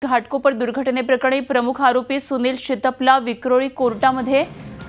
घाटकोपर दुर्घटनेप्रकरणी प्रमुख आरोपी सुनील शितपला विक्रोळी कोर्टामध्ये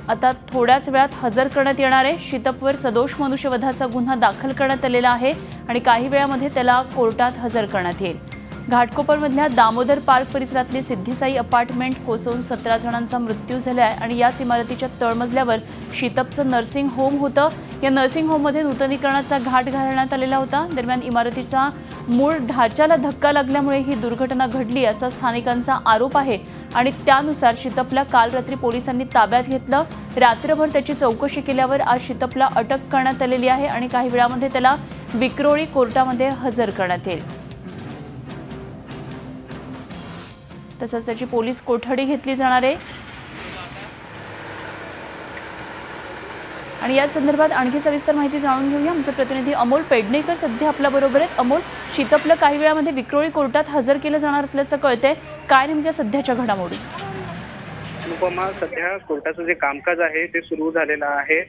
आता थोड्याच वेळात हजर करण्यात येणार आहे। शितपवर सदोष मनुष्यवधाचा गुन्हा दाखल करण्यात आलेला आहे आणि काही वेळामध्ये त्याला कोर्टात हजर करण्यात येईल। घाटकोपरमधल्या दामोदर पार्क परिसरातली सिद्धिसाई अपार्टमेंट कोसळून 17 जणांचा मृत्यू झाला आहे आणि याच इमारतीच्या तळमजल्यावर शितपचं नर्सिंग होम होतं। या नर्सिंग होममध्ये नूतनीकरणाचा घाट घालण्यात आलेला होता। दरम्यान इमारतीच्या मूळ ढाच्याला धक्का लागल्यामुळे ही दुर्घटना घडली असा स्थानिकांचा आरोप आहे आणि त्यानुसार शितपला काल रात्री पोलिसांनी ताब्यात घेतलं। रात्रभर त्याची चौकशी केल्यावर आज शितपला अटक करण्यात आलेली आहे आणि काही वेळामध्ये त्याला विक्रोळी कोर्टामध्ये हजर करण्यात येईल। तसंच त्याची पोलीस कोठडी घेतली जाणार आहे आणि या संदर्भात आणखी सविस्तर माहिती जाणून घेऊया। आमचे प्रतिनिधी अमोल पेडणेकर सध्या आपल्या बरोबर आहेत। अमोल, शितपला काही वेळामध्ये विक्रोळी कोर्टात हजर केलं जाणार असल्याचं कळतंय, काय नेमक्या सध्याच्या घडामोडी? अनुपमा, सध्या कोर्टाचं जे कामकाज आहे ते सुरू झालेलं आहे।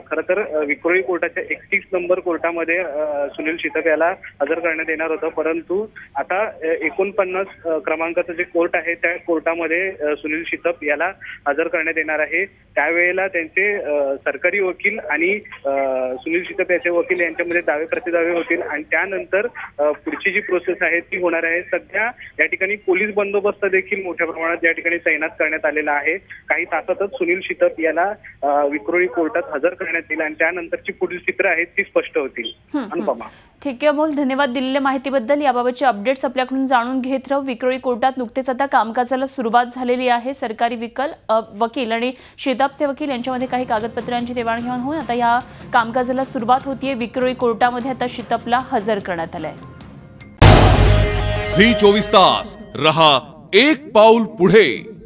खरं तर विक्रोळी कोर्टाच्या 31 नंबर कोर्टामध्ये सुनील शितप याला हजर करण्यात येणार होतं, परंतु आता 49 क्रमांकाचं जे कोर्ट आहे त्या कोर्टामध्ये सुनील शितप याला हजर करण्यात येणार आहे। त्यावेळेला त्यांचे सरकारी वकील आणि सुनील शितप याचे वकील यांच्यामध्ये दावे प्रतिदावे होतील आणि त्यानंतर पुढची जी प्रोसेस आहे ती होणार आहे। सध्या या ठिकाणी पोलीस बंदोबस्त देखील मोठ्या प्रमाणात या ठिकाणी तैनात करण्यात आलेला आहे। काही तासातच सुनील शितप याला विक्रोळी कोर्टात हजर करण्यात येईल आणि त्यानंतरची पुढील चित्र आहेत ती स्पष्ट होतील। अनुपमा, ठीक आहे अमोल, धन्यवाद दिलेल्या माहितीबद्दल। याबाबतचे अपडेट्स आपल्याकडून जाणून घेत राहू। विक्रोळी कोर्टात नुकतेच आता कामकाजाला सुरुवात झालेली आहे। सरकारी वकील आणि शितपचे वकील यांच्यामध्ये काही कागदपत्रांची देवाणघेवाण होऊन आता या कामकाजाला सुरुवात होतीये। विक्रोळी कोर्टामध्ये आता शितपला हजर करण्यात आलंय। झी 24 तास रहा एक पाऊल पुढे।